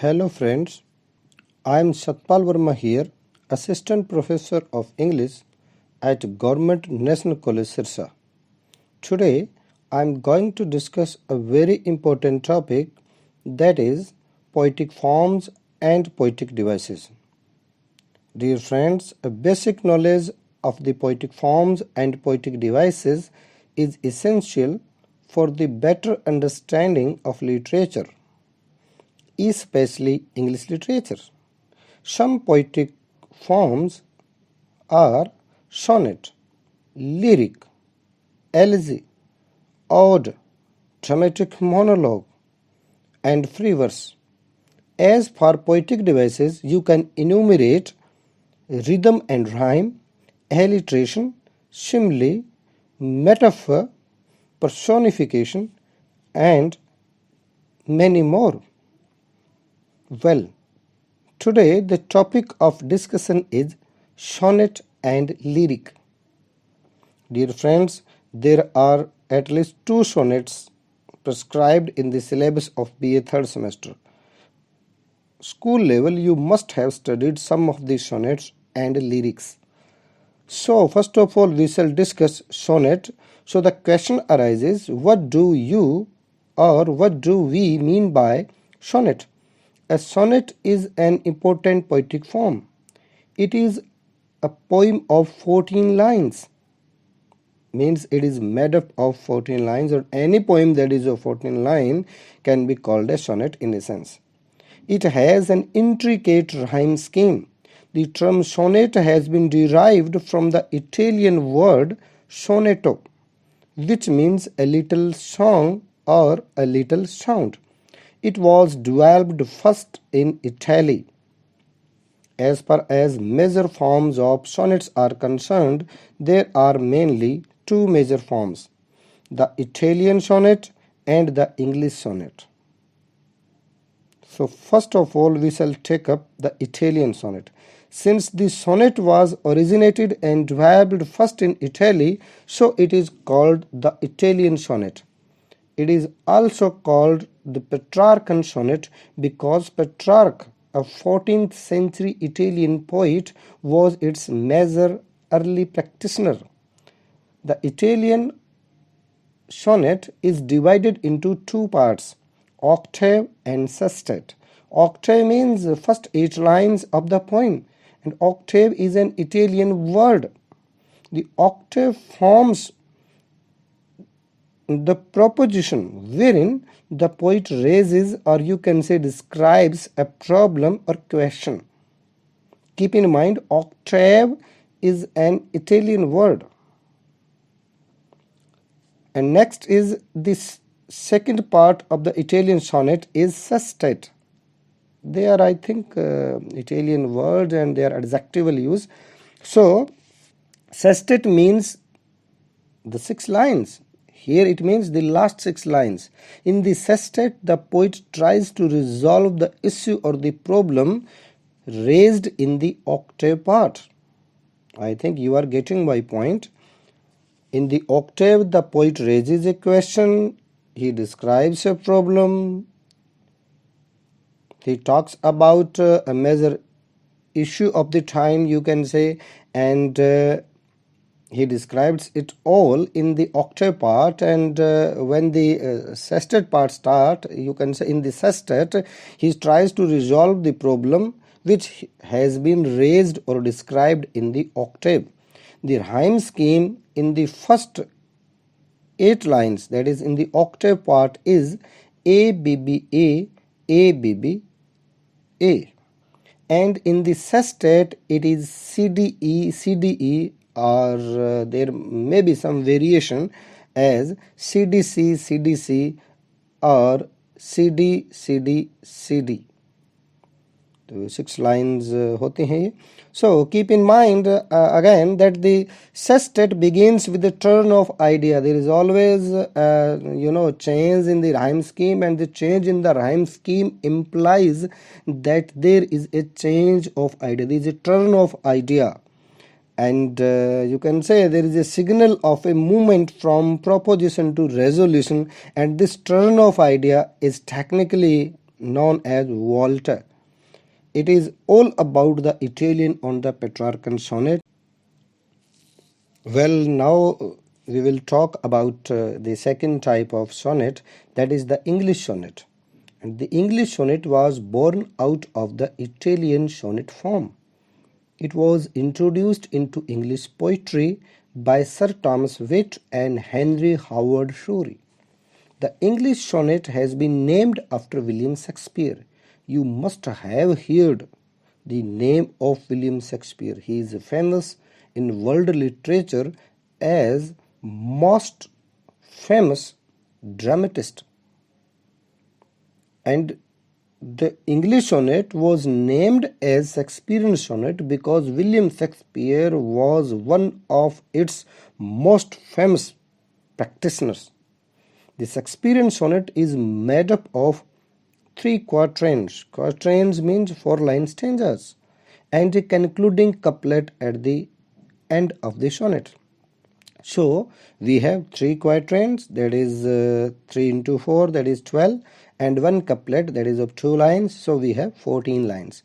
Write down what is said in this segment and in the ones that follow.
Hello friends, I am Satpal Verma here, Assistant Professor of English at Government National College Sirsa. Today I am going to discuss a very important topic, that is poetic forms and poetic devices. Dear friends, a basic knowledge of the poetic forms and poetic devices is essential for the better understanding of literature, especially English literature. Some poetic forms are sonnet, lyric, elegy, ode, dramatic monologue, and free verse. As for poetic devices, you can enumerate rhythm and rhyme, alliteration, simile, metaphor, personification, and many more. Well, today the topic of discussion is sonnet and lyric. Dear friends, there are at least 2 sonnets prescribed in the syllabus of BA 3rd semester. School level, you must have studied some of these sonnets and lyrics. So first of all, we shall discuss sonnet. So the question arises, what do you or what do we mean by sonnet? A sonnet is an important poetic form. It is a poem of 14 lines. Means it is made up of 14 lines, or any poem that is of 14 lines can be called a sonnet in a sense. It has an intricate rhyme scheme. The term sonnet has been derived from the Italian word sonetto, which means a little song or a little sound. It was developed first in Italy. As far as major forms of sonnets are concerned, there are mainly 2 major forms, the Italian sonnet and the English sonnet. So first of all, we shall take up the Italian sonnet. Since the sonnet was originated and developed first in Italy, so it is called the Italian sonnet. It is also called the Petrarchan sonnet because Petrarch, a 14th century Italian poet, was its major early practitioner. The Italian sonnet is divided into 2 parts, octave and sestet. Octave means the first 8 lines of the poem, and octave is an Italian word. The octave forms the proposition wherein the poet raises, or you can say describes, a problem or question. Keep in mind, octave is an Italian word. And next is this second part of the Italian sonnet is sestet. They are, I think, Italian words and they are adjectival use. So sestet means the 6 lines. Here it means the last 6 lines. In the sestet, the poet tries to resolve the issue or the problem raised in the octave part. I think you are getting my point. In the octave, the poet raises a question, he describes a problem, he talks about a major issue of the time, you can say, and he describes it all in the octave part. And when the sestet part start, you can say in the sestet, he tries to resolve the problem which has been raised or described in the octave. The rhyme scheme in the first 8 lines, that is in the octave part, is A B B A A B B A, and in the sestet it is C D E C D E, or there may be some variation as CDC CDC or CD CD CD. तो 6 lines होते हैं ये. So keep in mind again that the sestet begins with the turn of idea. There is always change in the rhyme scheme, and the change in the rhyme scheme implies that there is a change of idea. There is a turn of idea, and you can say there is a signal of a movement from proposition to resolution, and this turn of idea is technically known as Volta. It is all about the Italian on the Petrarchan sonnet. Well, now we will talk about the second type of sonnet, that is the English sonnet. And the English sonnet was born out of the Italian sonnet form. It was introduced into English poetry by Sir Thomas Whyte and Henry Howard Shorey. The English sonnet has been named after William Shakespeare. You must have heard the name of William Shakespeare. He is famous in world literature as most famous dramatist. And the English sonnet was named as Shakespearean sonnet because William Shakespeare was one of its most famous practitioners. The Shakespearean sonnet is made up of 3 quatrains. Quatrains means 4-line stanzas and a concluding couplet at the end of the sonnet. So we have 3 quatrains, that is 3 into 4, that is 12, and 1 couplet, that is of 2 lines, so we have 14 lines.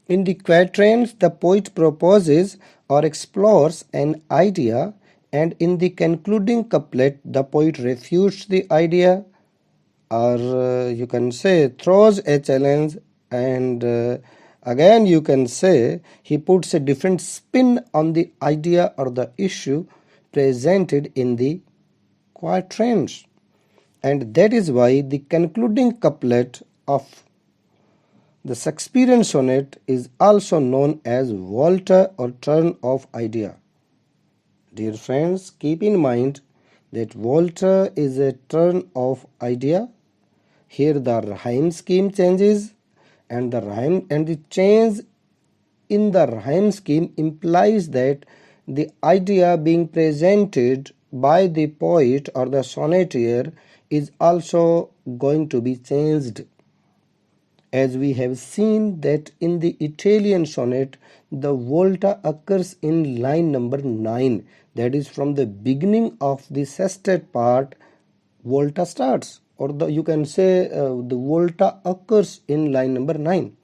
In the quatrains, the poet proposes or explores an idea, and in the concluding couplet, the poet refutes the idea, or you can say throws a challenge, and again you can say he puts a different spin on the idea or the issue presented in the quatrains. And that is why the concluding couplet of the Shakespearean sonnet is also known as volta or turn of idea. Dear friends, keep in mind that volta is a turn of idea. Here the rhyme scheme changes, and the change in the rhyme scheme implies that the idea being presented by the poet or the sonneteer is also going to be changed. As we have seen that in the Italian sonnet, the volta occurs in line number 9. That is, from the beginning of the sestet part, volta starts, or you can say the volta occurs in line number 9.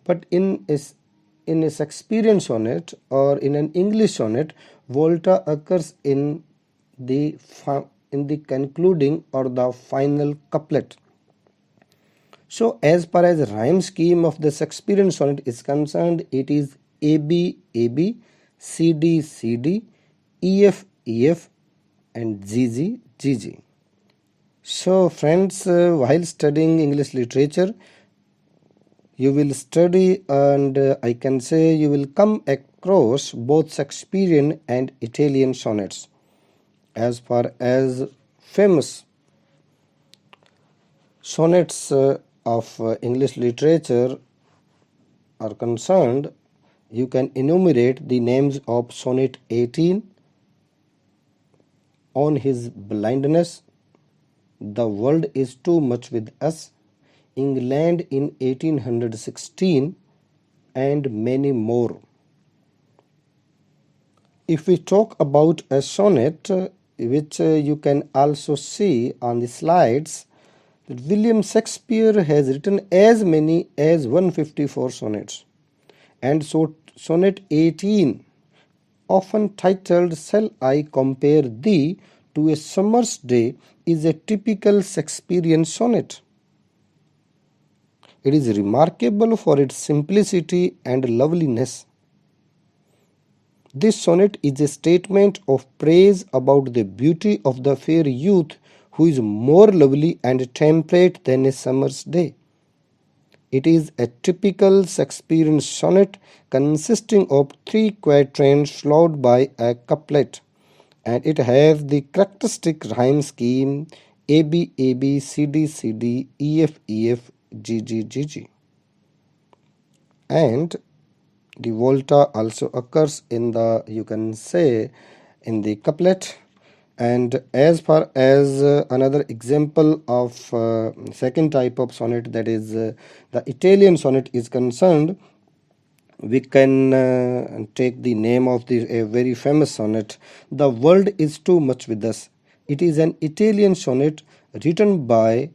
But in a Shakespearean sonnet or in an English sonnet, volta occurs in the concluding or the final couplet. So as far as rhyme scheme of the Shakespearean sonnet is concerned, it is AB AB, CD CD, EF EF, and GG GG. So friends, while studying English literature, you will study and I can say you will come across both Shakespearean and Italian sonnets. As far as famous sonnets of English literature are concerned, you can enumerate the names of Sonnet 18, On His Blindness, The World is Too Much with Us, England in 1816, and many more. If we talk about a sonnet, which you can also see on the slides, that William Shakespeare has written as many as 154 sonnets. And so Sonnet 18, often titled Shall I Compare Thee to a Summer's Day, is a typical Shakespearean sonnet. It is remarkable for its simplicity and loveliness. This sonnet is a statement of praise about the beauty of the fair youth who is more lovely and temperate than a summer's day. It is a typical Shakespearean sonnet consisting of 3 quatrains followed by a couplet, and it has the characteristic rhyme scheme AB AB, CD CD, EF EF, GG GG. And the volta also occurs in the, you can say, in the couplet. And as far as another example of second type of sonnet, that is the Italian sonnet is concerned, we can take the name of a very famous sonnet, The World is Too Much with Us. It is an Italian sonnet written by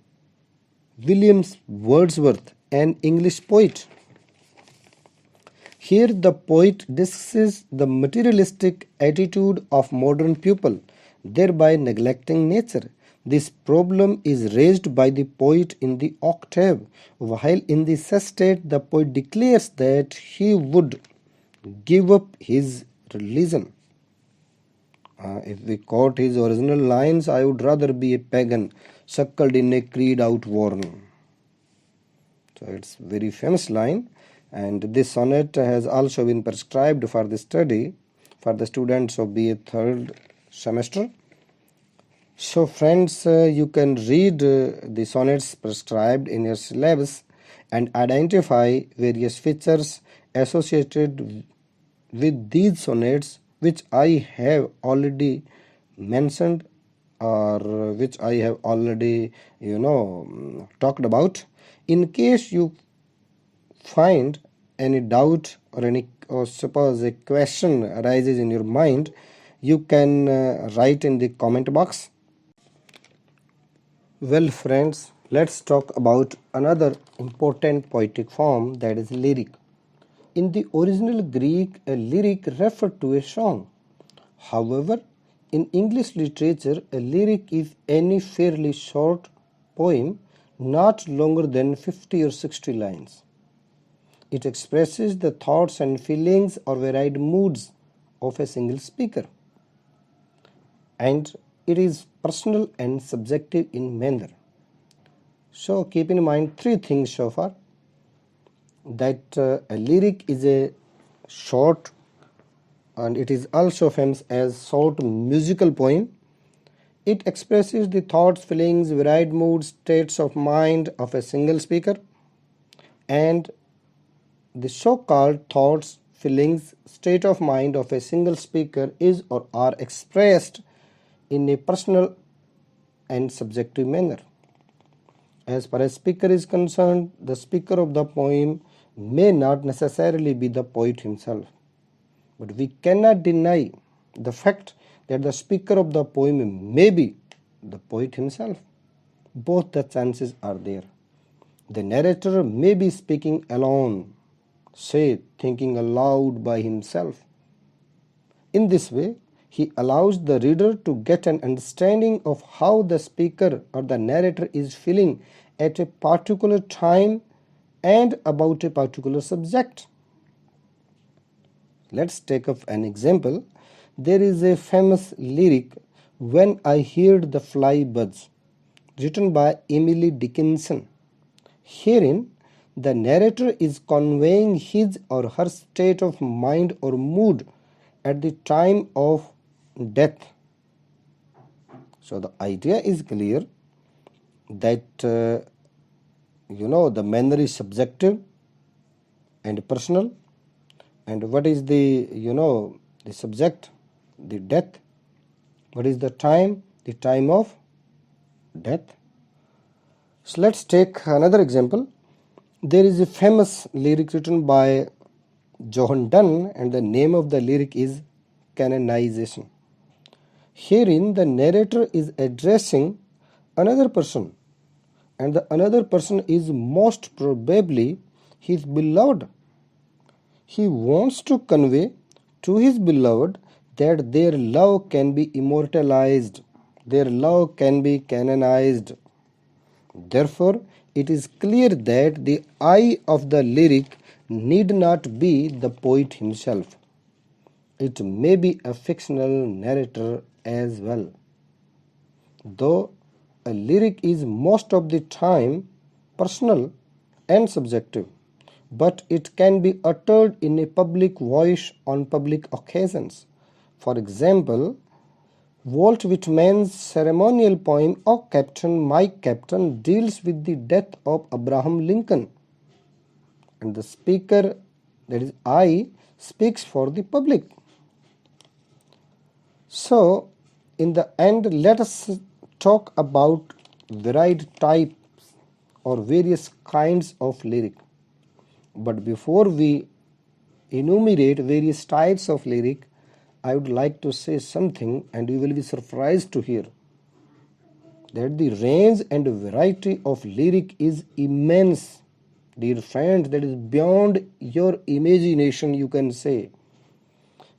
William Wordsworth, an English poet. Here the poet discusses the materialistic attitude of modern people, thereby neglecting nature. This problem is raised by the poet in the octave, while in the sestet the poet declares that he would give up his religion. If we quote his original lines, I would rather be a pagan, suckled in a creed outworn. So it's very famous line, and this sonnet has also been prescribed for the study for the students of BA third semester. So friends, you can read the sonnets prescribed in your syllabus and identify various features associated with these sonnets which I have already mentioned, or which I have already talked about. In case you find any doubt or suppose a question arises in your mind, you can write in the comment box. Well friends, let's talk about another important poetic form, that is lyric. In the original Greek, a lyric referred to a song. However, in English literature, a lyric is any fairly short poem not longer than 50 or 60 lines. It expresses the thoughts and feelings or varied moods of a single speaker, and it is personal and subjective in manner. So keep in mind three things so far: that a lyric is a short, and it is also famous as short musical poem. It expresses the thoughts, feelings, varied moods, states of mind of a single speaker, and the so-called thoughts, feelings, state of mind of a single speaker is or are expressed in a personal and subjective manner. As far as speaker is concerned, the speaker of the poem may not necessarily be the poet himself, but we cannot deny the fact that the speaker of the poem may be the poet himself. Both the chances are there. The narrator may be speaking alone, say thinking aloud by himself. In this way, he allows the reader to get an understanding of how the speaker or the narrator is feeling at a particular time and about a particular subject. Let's take up an example. There is a famous lyric, "When I Heard the Fly Buzz," written by Emily Dickinson. Herein, the narrator is conveying his or her state of mind or mood at the time of death. So the idea is clear that the manner is subjective and personal. And what is the subject? The death. What is the time? The time of death. So let's take another example. There is a famous lyric written by Johann Donne, and the name of the lyric is Canonization. Herein, the narrator is addressing another person, and the another person is most probably his beloved. He wants to convey to his beloved that their love can be immortalized, their love can be canonized. Therefore, it is clear that the I of the lyric need not be the poet himself. It may be a fictional narrator as well. Though a lyric is most of the time personal and subjective, but it can be uttered in a public voice on public occasions. For example, Walt Whitman's ceremonial poem, "O Captain, My Captain," deals with the death of Abraham Lincoln, and the speaker, that is I, speaks for the public. So, in the end, let us talk about varied types or various kinds of lyric. But before we enumerate various types of lyric, I would like to say something, and you will be surprised to hear that the range and variety of lyric is immense. Dear friends, that is beyond your imagination, you can say.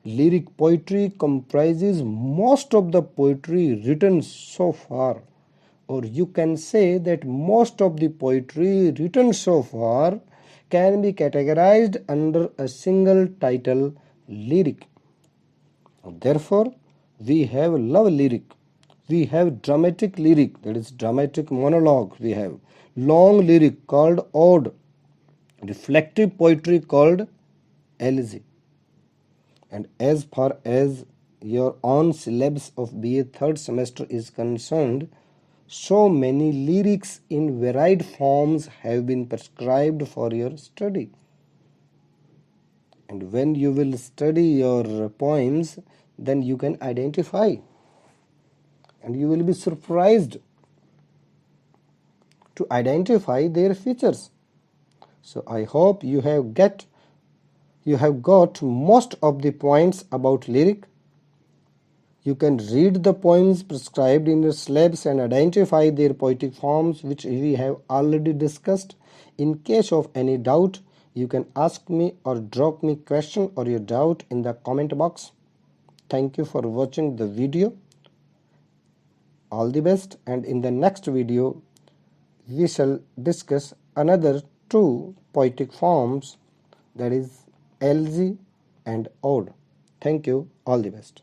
Lyric poetry comprises most of the poetry written so far, or you can say that most of the poetry written so far can be categorized under a single title, lyric. Therefore, we have love lyric, we have dramatic lyric, that is dramatic monologue, we have long lyric called ode, reflective poetry called elegy. And as far as your own syllabus of BA third semester is concerned, so many lyrics in varied forms have been prescribed for your study. And when you will study your poems, then you can identify and you will be surprised to identify their features. So I hope you have got most of the points about lyric. You can read the poems prescribed in your syllabus and identify their poetic forms, which we have already discussed. In case of any doubt, you can ask me or drop me question or your doubt in the comment box. Thank you for watching the video. All the best, and in the next video we shall discuss another two poetic forms, that is elegy and ode. Thank you. All the best.